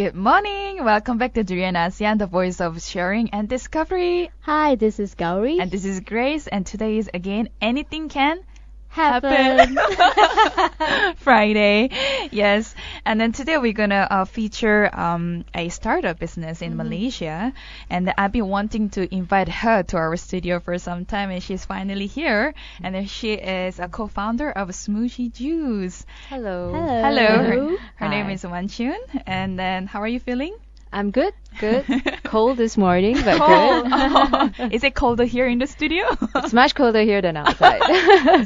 Good morning. Welcome back to Durian ASEAN, the voice of sharing and discovery. Hi, this is Gowri. And this is Grace, and today is again Anything Can Happen. Friday. Yes. And then today we're gonna feature a startup business in Malaysia, and I've been wanting to invite her to our studio for some time, and she's finally here. And then she is a co-founder of Smooshie Juice. Hello. Hello. Her name Hi. is Chiun. And then how are you feeling? I'm good. Cold this morning, but Cold. good. Oh, is it colder here in the studio? It's much colder here than outside.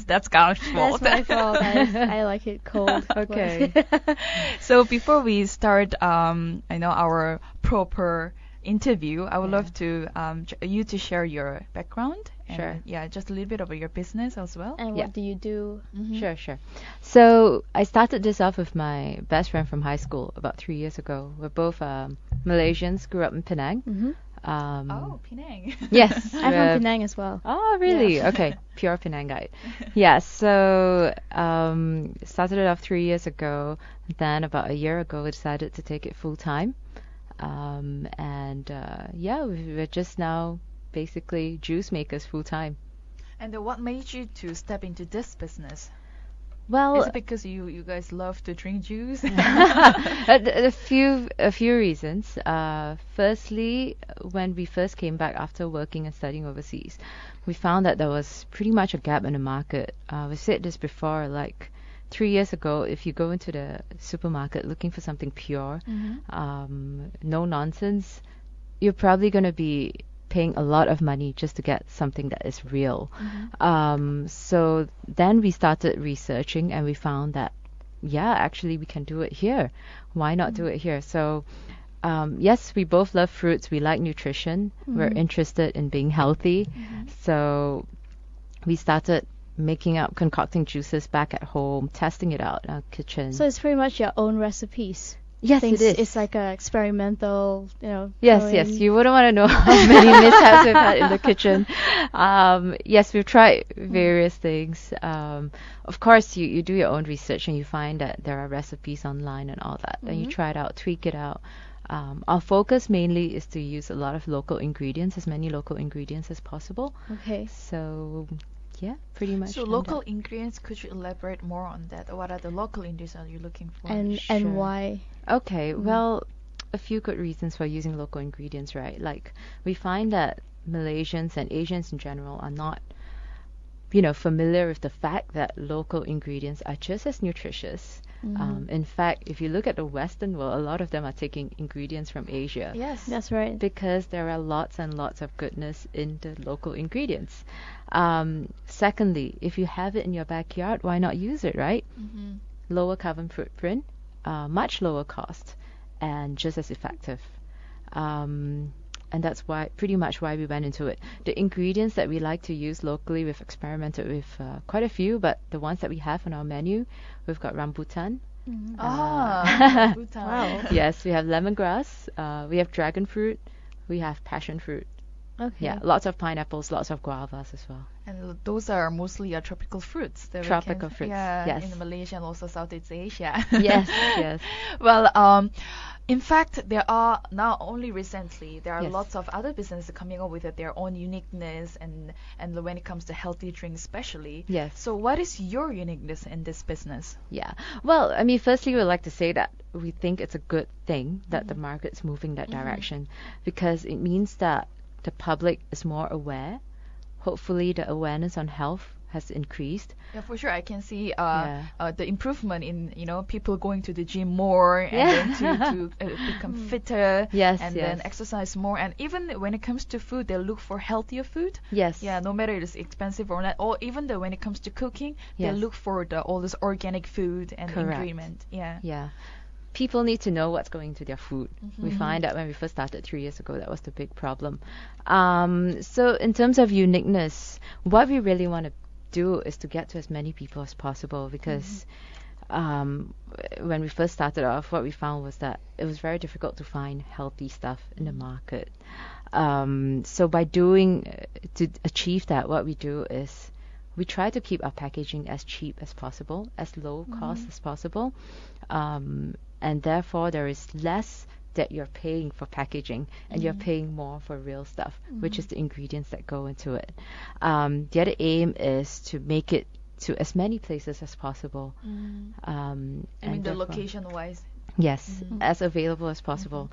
That's Gao's fault. That's my fault. I like it cold. Okay. So before we start, our proper interview, I would love to you to share your background. And, Sure. Yeah, just a little bit of your business as well. And Yeah. what do you do? Sure. So I started this off with my best friend from high school about 3 years ago. We're both Malaysians, grew up in Penang. Oh, Penang. Yes. I'm we're- from Penang as well. Oh, really? Yeah. Okay. Pure Penang guy. Yeah, so started it off 3 years ago. Then about a year ago, we decided to take it full time. We're just now basically juice makers full time. And what made you to step into this business? Well, Is it because you guys love to drink juice? a few reasons. Firstly, when we first came back after working and studying overseas, we found that there was pretty much a gap in the market. We said this before, like 3 years ago, if you go into the supermarket looking for something pure, no nonsense, you're probably going to be paying a lot of money just to get something that is real. So then we started researching and we found that, actually we can do it here. Why not do it here? So yes, we both love fruits. We like nutrition. We're interested in being healthy. So we started concocting juices back at home, testing it out in our kitchen. So it's pretty much your own recipes. Yes, it is. It's like a experimental, Yes, throwing- you wouldn't want to know how many mishaps we've had in the kitchen. Yes, we've tried various things. Of course, you do your own research and you find that there are recipes online and all that. And you try it out, tweak it out. Our focus mainly is to use a lot of local ingredients, as many local ingredients as possible. Okay. So, yeah, pretty much. So done local that. ingredients, could you elaborate more on that? What are the local ingredients are you looking for? And Sure. why? Okay, well, a few good reasons for using local ingredients, right? Like, we find that Malaysians and Asians in general are not, familiar with the fact that local ingredients are just as nutritious. In fact, if you look at the Western world, a lot of them are taking ingredients from Asia. Yes. That's right. Because there are lots and lots of goodness in the local ingredients. Secondly, if you have it in your backyard, why not use it, right? Lower carbon footprint, much lower cost, and just as effective. And that's pretty much why we went into it. The ingredients that we like to use locally, we've experimented with quite a few, but the ones that we have on our menu, we've got rambutan. Bhutan. Wow. Yes, we have lemongrass, we have dragon fruit, we have passion fruit. Okay. Yeah, lots of pineapples, lots of guavas as well. And those are mostly tropical fruits that Tropical we can, fruits, yeah, yes. in Malaysia and also Southeast Asia. Yes. Well, in fact, there are now only recently there are Yes. lots of other businesses coming up with their own uniqueness and when it comes to healthy drinks, especially. Yes. So, what is your uniqueness in this business? Yeah. Well, I mean, firstly, we'd like to say that we think it's a good thing that the market's moving that direction because it means that the public is more aware. Hopefully, the awareness on health has increased. Yeah, for sure. I can see Yeah. the improvement in people going to the gym more and Yeah. then to become fitter Yes, and yes. then exercise more. And even when it comes to food, they look for healthier food. Yes. Yeah, no matter it's expensive or not. Or even when it comes to cooking, they Yes. look for all this organic food and Correct. ingredient. Yeah. Yeah. People need to know what's going into their food. We find that when we first started 3 years ago, that was the big problem. So in terms of uniqueness, what we really want to do is to get to as many people as possible because when we first started off, what we found was that it was very difficult to find healthy stuff in the market. So to achieve that, what we do is we try to keep our packaging as cheap as possible, as low cost as possible. And therefore there is less that you're paying for packaging and you're paying more for real stuff, which is the ingredients that go into it. The other aim is to make it to as many places as possible. I mean the therefore- location-wise. Yes, as available as possible.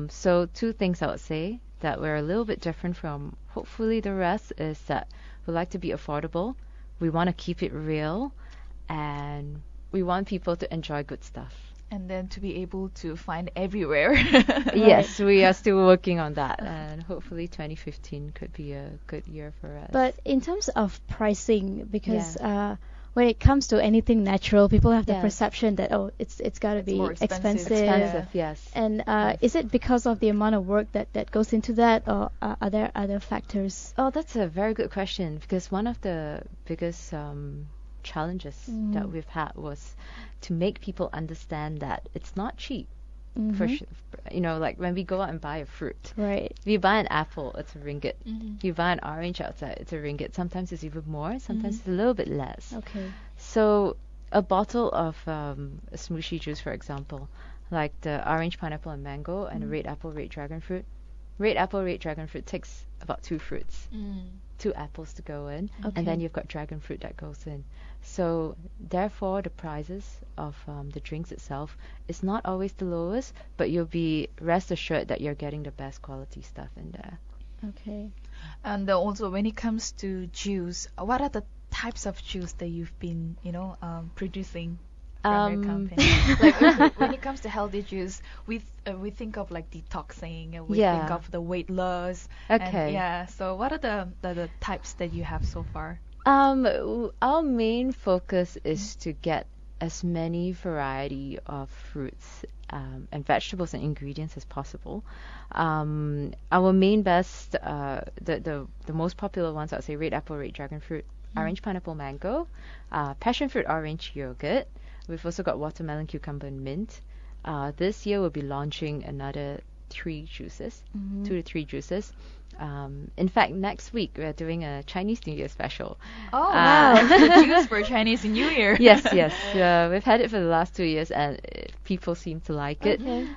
So two things I would say that we're a little bit different from hopefully the rest is that we like to be affordable. We want to keep it real, and we want people to enjoy good stuff. And then to be able to find everywhere. Yes, we are still working on that, and hopefully 2015 could be a good year for us. But in terms of pricing, because when it comes to anything natural, people have the Yes. perception that it's got to be more expensive. expensive, yes. And is it because of the amount of work that goes into that, or are there other factors? Oh, that's a very good question, because one of the biggest challenges that we've had was to make people understand that it's not cheap. For like when we go out and buy a fruit, Right. if you buy an apple, it's RM1. You buy an orange outside, it's RM1. Sometimes it's even more, sometimes it's a little bit less. Okay. So a bottle of a smoothie juice, for example, like the orange, pineapple, and mango, and a red apple, red dragon fruit. Red apple, red dragon fruit takes about 2 fruits, 2 apples to go in, and then you've got dragon fruit that goes in. So therefore, the prices of the drinks itself is not always the lowest, but you'll be rest assured that you're getting the best quality stuff in there. Okay. And also when it comes to juice, what are the types of juice that you've been, producing from your company? Like when it comes to healthy juice, we think of like detoxing, and we think of the weight loss. Okay. And so what are the types that you have so far? Our main focus is to get as many variety of fruits and vegetables and ingredients as possible. Our main best, the most popular ones, I'd say red apple, red dragon fruit, orange, pineapple, mango, passion fruit, orange, yogurt. We've also got watermelon, cucumber, and mint. This year we'll be launching another 3 juices, 2 to 3 juices. In fact, next week we're doing a Chinese New Year special. Oh, wow. The juice for Chinese New Year. Yes. We've had it for the last 2 years, and people seem to like it. Okay.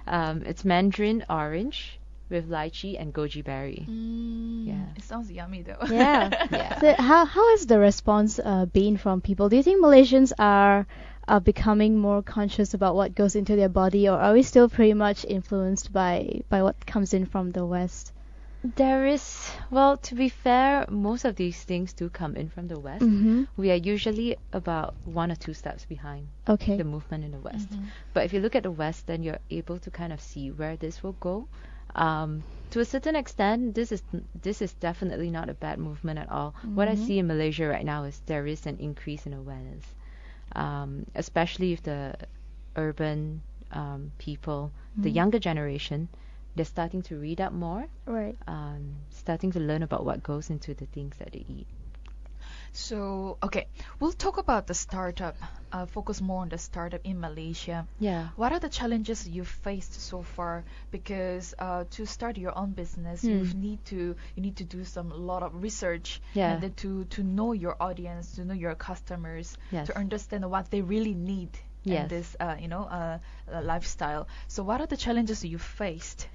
It's mandarin orange with lychee and goji berry. Yeah. It sounds yummy though. Yeah. Yeah. So how has the response been from people? Do you think Malaysians are becoming more conscious about what goes into their body, or are we still pretty much influenced by what comes in from the West? There is, well, to be fair, most of these things do come in from the West. We are usually about 1 or 2 steps behind Okay. the movement in the West. But if you look at the West, then you're able to kind of see where this will go. To a certain extent, this is definitely not a bad movement at all. What I see in Malaysia right now is there is an increase in awareness, especially if the urban people, the younger generation, they're starting to read up more, Right. starting to learn about what goes into the things that they eat. So, okay, we'll talk about the startup, focus more on the startup in Malaysia. Yeah. What are the challenges you've faced so far? Because to start your own business, you need to do a lot of research, Yeah. and then to know your audience, to know your customers, Yes. to understand what they really need in Yes. this, lifestyle. So, what are the challenges you faced?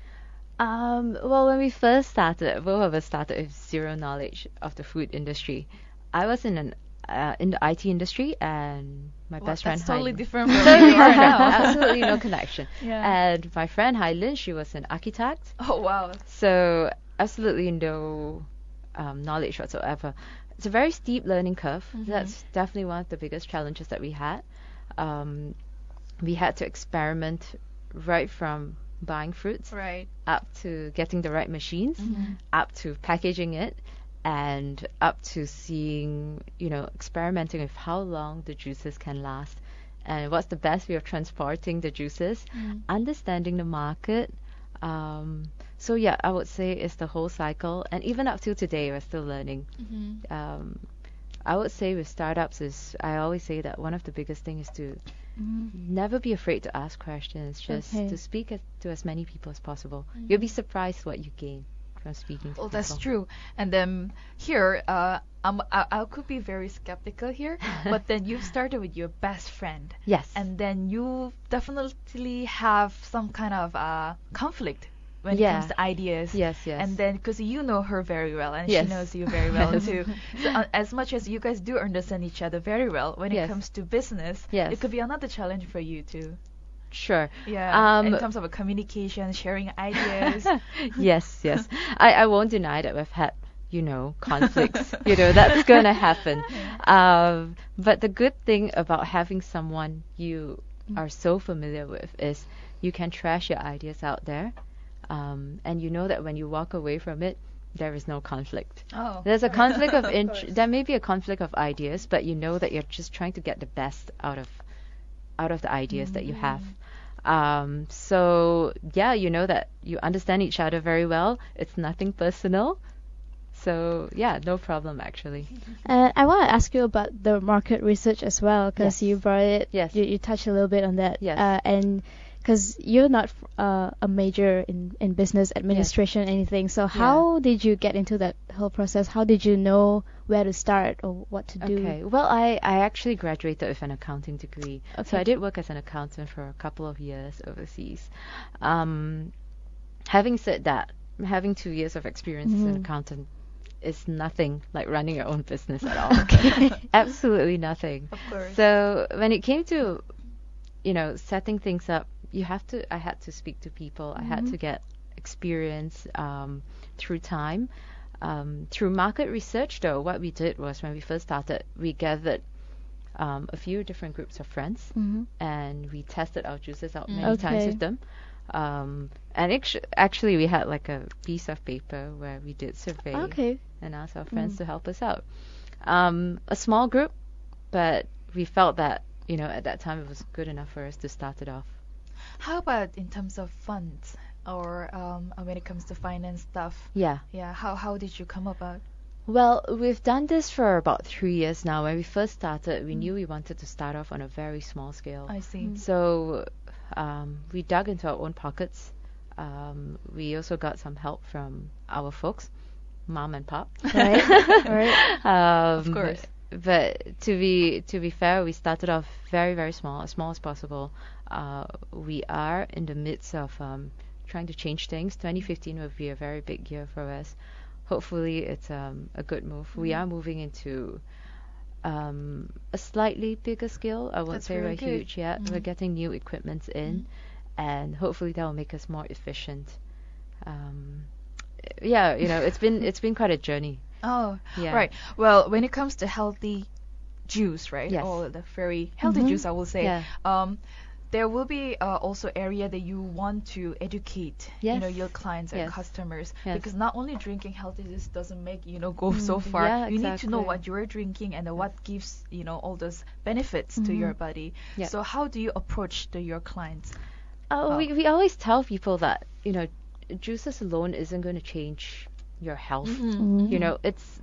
Well, when we first started, both of us started with zero knowledge of the food industry. I was in the IT industry, and my best friend That's totally Hailen- different from where you are now. Absolutely no connection. Yeah. And my friend Hailen, she was an architect, Oh wow. so absolutely no knowledge whatsoever. It's a very steep learning curve. That's definitely one of the biggest challenges that we had. We had to experiment right from buying fruits Right. up to getting the right machines, up to packaging it, and up to seeing, experimenting with how long the juices can last and what's the best way of transporting the juices, understanding the market. So yeah, I would say it's the whole cycle, and even up till today, we're still learning. I would say with startups I always say that one of the biggest things is to never be afraid to ask questions, just Okay. to speak to as many people as possible. You'll be surprised what you gain. from speaking to Well, people. that's true. And then here, I could be very skeptical here, but then you've started with your best friend, Yes. and then you definitely have some kind of conflict when it Yeah. comes to ideas. Yes, yes. And then because you know her very well, and Yes. she knows you very well Yes. too. So as much as you guys do understand each other very well, when it Yes. comes to business, Yes. it could be another challenge for you too. Sure. Yeah. In terms of a communication, sharing ideas. Yes, yes. I won't deny that we've had, conflicts. That's going to happen. But the good thing about having someone you are so familiar with is you can trash your ideas out there. And you know that when you walk away from it, there is no conflict. Oh. There's a conflict of course. there may be a conflict of ideas, but you know that you're just trying to get the best out of the ideas that you have. So yeah, you know that you understand each other very well. It's nothing personal. So yeah, no problem actually. And I want to ask you about the market research as well, because Yes. you brought it. Yes. You touched a little bit on that. Yes. And because you're not a major in business administration or anything, so how did you get into that whole process? How did you know where to start or what to do? Okay. Well, I actually graduated with an accounting degree. So Okay. I did work as an accountant for a couple of years overseas. Having said that, having 2 years of experience as an accountant is nothing like running your own business at all. Absolutely nothing. Of course. So when it came to, setting things up, I had to speak to people. I had to get experience through time. Through market research, though, what we did was when we first started, we gathered a few different groups of friends and we tested our juices out many times Okay. with them. And actually, we had like a piece of paper where we did survey Okay. and asked our friends to help us out. A small group, but we felt that, at that time it was good enough for us to start it off. How about in terms of funds or when it comes to finance stuff? Yeah. Yeah. How did you come about? Well, we've done this for about 3 years now. When we first started, we knew we wanted to start off on a very small scale. I see. So we dug into our own pockets. We also got some help from our folks, mom and pop. Right. Right. Of course. But to be fair, we started off very, very small, as small as possible. We are in the midst of trying to change things. 2015 will be a very big year for us. Hopefully, it's a good move. We are moving into a slightly bigger scale. I won't That's say really we're good. huge yet. We're getting new equipment in, and hopefully that will make us more efficient. Yeah, it's been quite a journey. Oh, Yeah. right. Well, when it comes to healthy juice, right? Yes. Or the very healthy juice, I will say. Yeah. There will be also area that you want to educate, Yes. your clients and Yes. customers, Yes. because not only drinking healthy juice doesn't make go so far. Yeah, You need to know exactly. what you're drinking and what gives all those benefits to your body. Yeah. So how do you approach your clients? We always tell people that juices alone isn't going to change your health. It's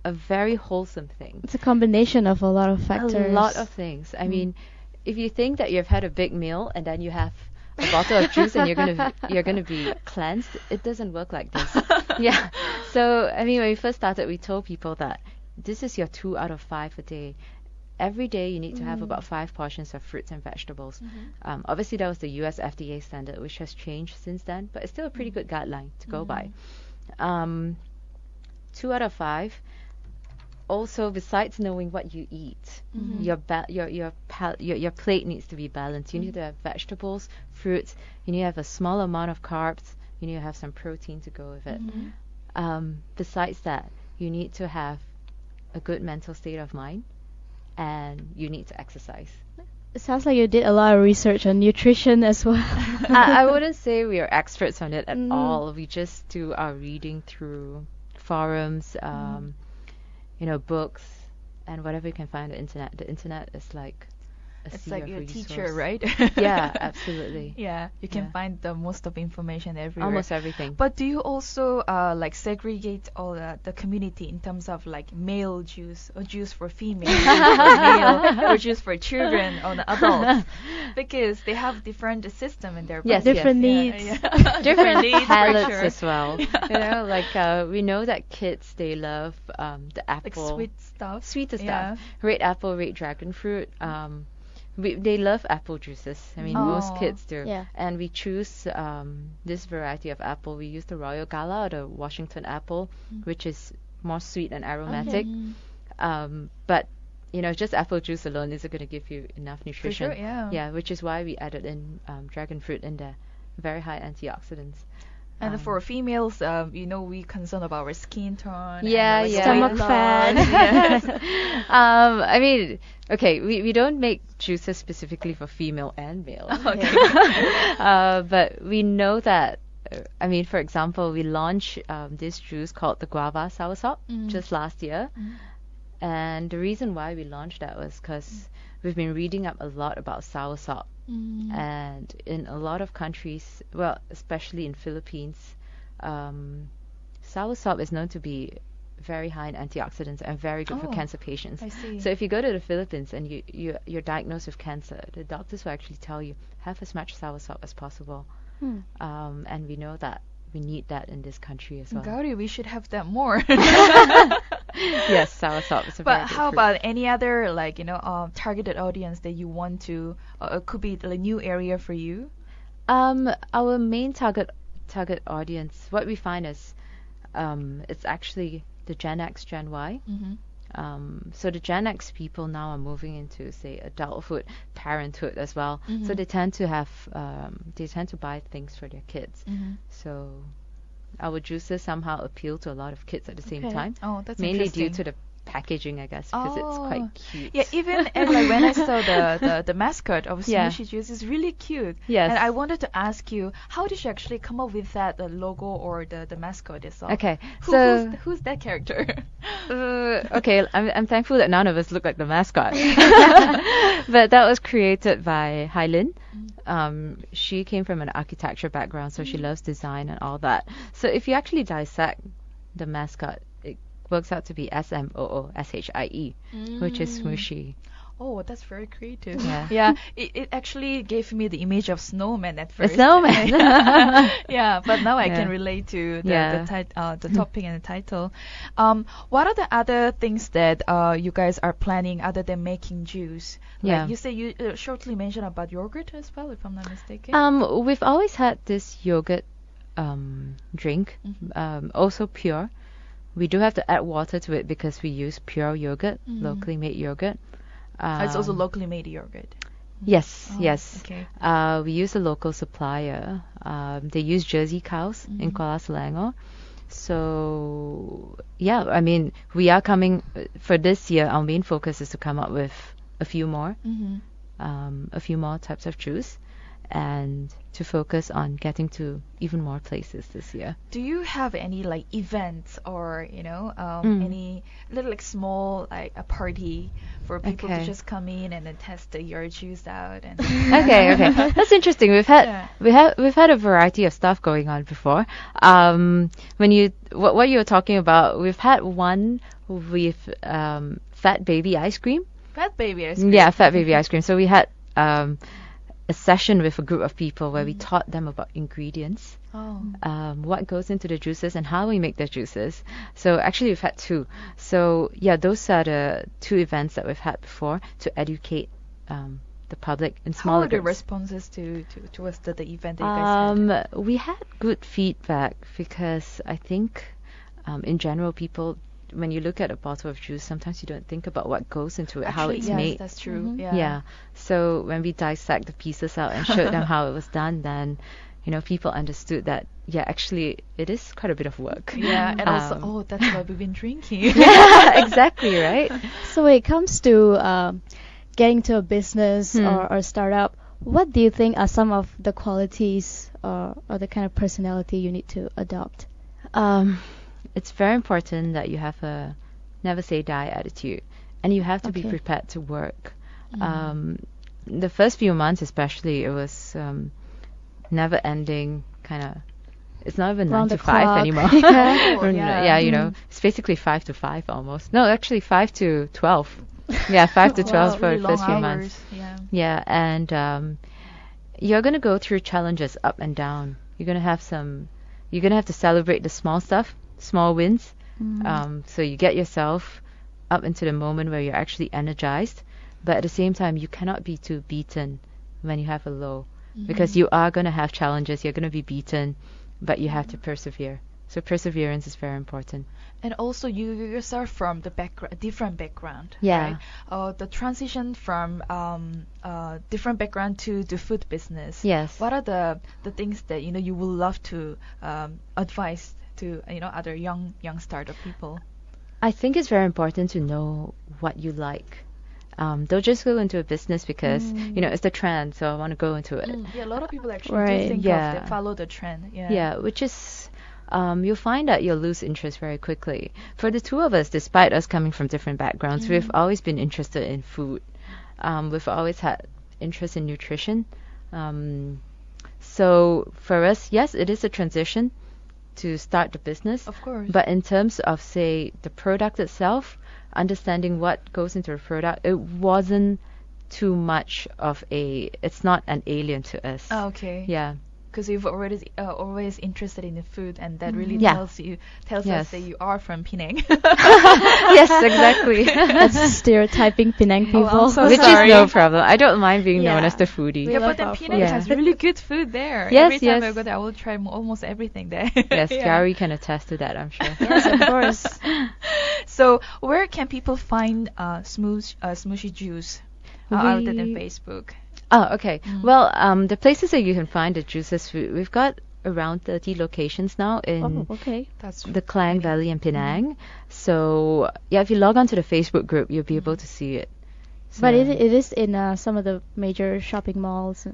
a very wholesome thing. It's a combination of a lot of factors. A lot of things. I mean, if you think that you've had a big meal and then you have a bottle of juice and you're gonna be cleansed, it doesn't work like this. Yeah. So I mean, when we first started, we told people that this is your 2 out of 5 a day. Every day you need to have about 5 portions of fruits and vegetables. Obviously, that was the US FDA standard, which has changed since then, but it's still a pretty good guideline to go by. 2 out of 5. Also, besides knowing what you eat, your plate needs to be balanced. You need to have vegetables, fruits. You need to have a small amount of carbs. You need to have some protein to go with it. Besides that, you need to have a good mental state of mind, and you need to exercise. It sounds like you did a lot of research on nutrition as well. I wouldn't say we are experts on it at all. We just do our reading through forums, books, and whatever you can find on the internet. The internet is like a It's sea like of your resource. teacher, right? Yeah, absolutely. Yeah, you can Yeah. find the most of information everywhere. Almost everything. But do you also like segregate all the community in terms of like male juice or juice for female, juice for male, or juice for children or the adults? Because they have different system in their Yes, body. Different Yeah, needs. yeah. Different needs for palates sure. as well. You know, like we know that kids, they love the Like apple. sweet stuff. Sweeter Yeah. stuff. Red apple, red dragon fruit. They love apple juices. I mean, most Oh. kids do. Yeah. And we choose this variety of apple. We use the Royal Gala or the Washington apple, which is more sweet and aromatic. But you know, just apple juice alone isn't going to give you enough For nutrition. sure, yeah. Yeah, which is why we added in dragon fruit in there. Very high antioxidants. And for females, you know, we concern about our skin tone. Yeah, and, like, yeah. Stomach weight fat. loss. Yes. I mean, okay, we don't make juices specifically for female and male. But we know that, I mean, for example, we launched this juice called the Guava Soursop just last year. And the reason why we launched that was because we've been reading up a lot about soursop. And in a lot of countries, well, especially in Philippines, soursop is known to be very high in antioxidants and very good for Oh, cancer patients. I see. So if you go to the Philippines and you're diagnosed with cancer, the doctors will actually tell you have as much soursop as possible. And we know that we need that in this country as well. Gowri, we should have that more. Yes, soursop is a very But good how fruit. about any other, like, you know, targeted audience that you want to, could be a new area for you? Our main target audience, what we find is, it's actually the Gen X, Gen Y. So the Gen X people now are moving into, say, adulthood, parenthood as well. So they tend to have, they tend to buy things for their kids. So our juices somehow appeal to a lot of kids at the same Okay. time. Oh, that's Mainly due interesting. to the packaging, I guess, because it's Oh. quite cute. Yeah, even and like when I saw the mascot of Yeah. Smooshie Juice, is really cute. Yes. And I wanted to ask you, how did you actually come up with that logo or the mascot itself? Okay, Who, so who's that character? okay, I'm thankful that none of us look like the mascot. But that was created by Hailin. She came from an architecture background, so she loves design and all that. So if you actually dissect the mascot, it works out to be Smooshie, which is Smooshie. Oh, that's very creative. Yeah. Yeah, it actually gave me the image of snowman at A first. snowman. Yeah, but now I Yeah. can relate to Yeah. the topic and the title. What are the other things that you guys are planning other than making juice? Like Yeah. you say you shortly mentioned about yogurt as well, if I'm not mistaken. We've always had this yogurt drink, also pure. We do have to add water to it because we use pure yogurt, locally made yogurt. It's also locally made yogurt. Yes, Oh, yes. okay. We use a local supplier. They use Jersey cows in Kuala Selangor. So, yeah, I mean, we are coming for this year. Our main focus is to come up with a few more types of juice, and to focus on getting to even more places this year. Do you have any like events or any little like small like a party for people to Okay. just come in and then test your juice out and Okay, that's interesting. Yeah. We've had a variety of stuff going on before. When what you were talking about, we've had one with fat baby ice cream. Fat baby ice cream. Yeah, fat baby ice cream. So we had a session with a group of people where we taught them about ingredients, Oh. what goes into the juices and how we make the juices. So actually we've had two. So yeah, those are the two events that we've had before to educate the public in How smaller are the groups. responses towards the event that you guys had? We had good feedback because I think in general people, when you look at a bottle of juice, sometimes you don't think about what goes into it, how Actually, it's yes, made. that's true. Yeah. Yeah. So when we dissect the pieces out and showed them how it was done, then people understood that actually it is quite a bit of work. Yeah, and also, that's why we've been drinking. Yeah, exactly, right? So when it comes to getting to a business or a startup, what do you think are some of the qualities or the kind of personality you need to adopt? It's very important that you have a never say die attitude, and you have to be Okay. prepared to work. the first few months especially, it was never ending kind of. It's not even 9 Round to the 5 clock. anymore. Oh, yeah. Yeah, you know, it's basically 5 to 5 almost. No, actually 5 to 12. Yeah, 5 to Wow, 12 for really the long first few hours. months. Yeah. Yeah, and you're gonna go through challenges up and down. You're gonna have to celebrate the small stuff, small wins. So you get yourself up into the moment where you're actually energized, but at the same time, you cannot be too beaten when you have a low, because you are gonna have challenges. You're gonna be beaten, but you have to persevere. So perseverance is very important. And also, you yourself from the different background. Yeah. Right? The transition from different background to the food business. Yes. What are the things that you would love to advise to other young startup people? I think it's very important to know what you like. Don't just go into a business because it's the trend, so I want to go into it. Yeah, a lot of people actually Right. do think Yeah. they follow the trend. Yeah. Yeah, which is you'll find that you'll lose interest very quickly. For the two of us, despite us coming from different backgrounds, we've always been interested in food. We've always had interest in nutrition. So for us, yes, it is a transition to start the business. Of course. But in terms of, say, the product itself, understanding what goes into a product, it wasn't too much of it's not an alien to us. Oh, okay. Yeah. Because you've already always interested in the food, and that really Yeah. tells us Yes. that you are from Penang. Yes, exactly. That's stereotyping Penang people. I'm so Which sorry. is no problem. I don't mind being known Yeah. as the foodie. Yeah, love but then our Penang food. has Yeah. really good food there. Yes, Every time I yes. go there, I will try almost everything there. Yes, Yeah. Gowri can attest to that, I'm sure. Yes, of course. So, where can people find Smooshie juice other than We- Facebook? Oh, okay. Well, the places that you can find the juices, we've got around 30 locations now in Oh, okay. That's the Klang Valley and Penang. So, yeah, if you log on to the Facebook group, you'll be able to see it. But So- it is in some of the major shopping malls.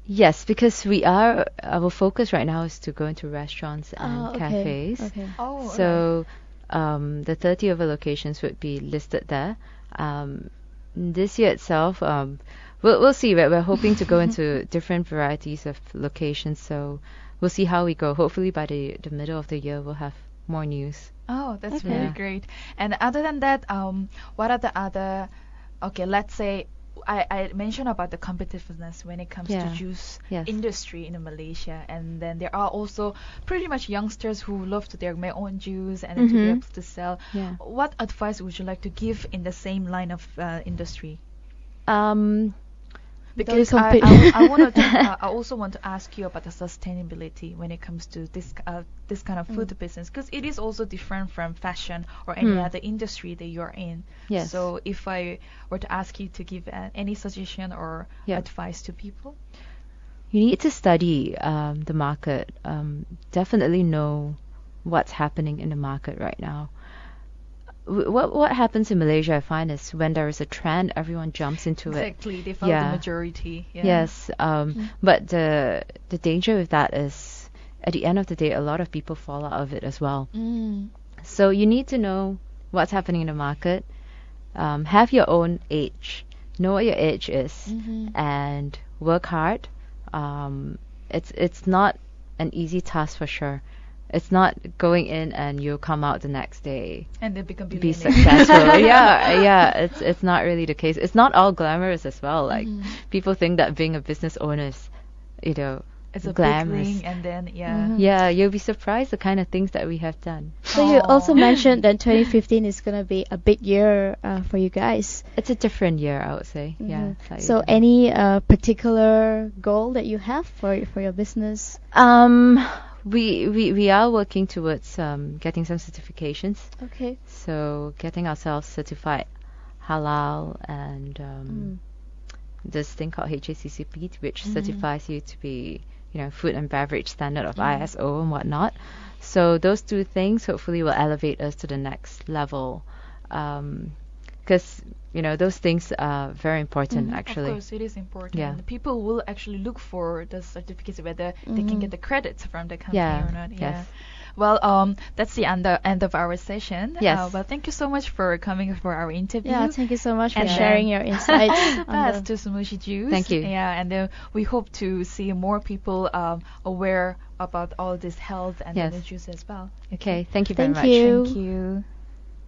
Yes, because our focus right now is to go into restaurants and Oh, okay. cafes. Okay. Oh, So, the 30 of the locations would be listed there. This year itself, we'll see. We're hoping to go into different varieties of locations. So, we'll see how we go. Hopefully, by the middle of the year, we'll have more news. Oh, that's Okay. really Yeah. great. And other than that, what are the other? Okay, let's say I mentioned about the competitiveness when it comes to Yeah. juice Yes. industry in Malaysia, and then there are also pretty much youngsters who love to make own juice and then to be able to sell. Yeah. What advice would you like to give in the same line of industry? Because compete. I also want to ask you about the sustainability when it comes to this kind of food business, because it is also different from fashion or any other industry that you're in. Yes. So if I were to ask you to give any suggestion or Yeah. advice to people. You need to study the market. Definitely know what's happening in the market right now. What happens in Malaysia, I find, is when there is a trend, everyone jumps into it. Exactly, they follow the Yeah. majority. Yeah. Yes, but the danger with that is, at the end of the day, a lot of people fall out of it as well. So you need to know what's happening in the market. Have your own edge. Know what your edge is, and work hard. It's not an easy task for sure. It's not going in and you'll come out the next day And they become be billionaires. successful. Yeah. It's not really the case. It's not all glamorous as well. Like people think that being a business owner is, It's a glamorous. big ring, and then yeah. Yeah, you'll be surprised the kind of things that we have done. So you also Aw. mentioned that 2015 is gonna be a big year for you guys. It's a different year, I would say. Yeah. Mhm. slightly So different. any particular goal that you have for your business? We are working towards getting some certifications. Okay. So getting ourselves certified halal and this thing called HACCP, which certifies you to be, food and beverage standard of ISO and whatnot. So those two things hopefully will elevate us to the next level. Because, those things are very important actually. Of course, it is important. Yeah. People will actually look for the certificates, whether they can get the credits from the company Yeah, or not. Yeah. yes. Well, that's the end of our session. Yes. Well, thank you so much for coming for our interview. Yeah, thank you so much for And sharing then- your insights. All the on best to Smooshie Juice. Thank you. Yeah, and we hope to see more people aware about all this health and Yes. the juice as well. Okay, thank you very Thank much. you. Thank you.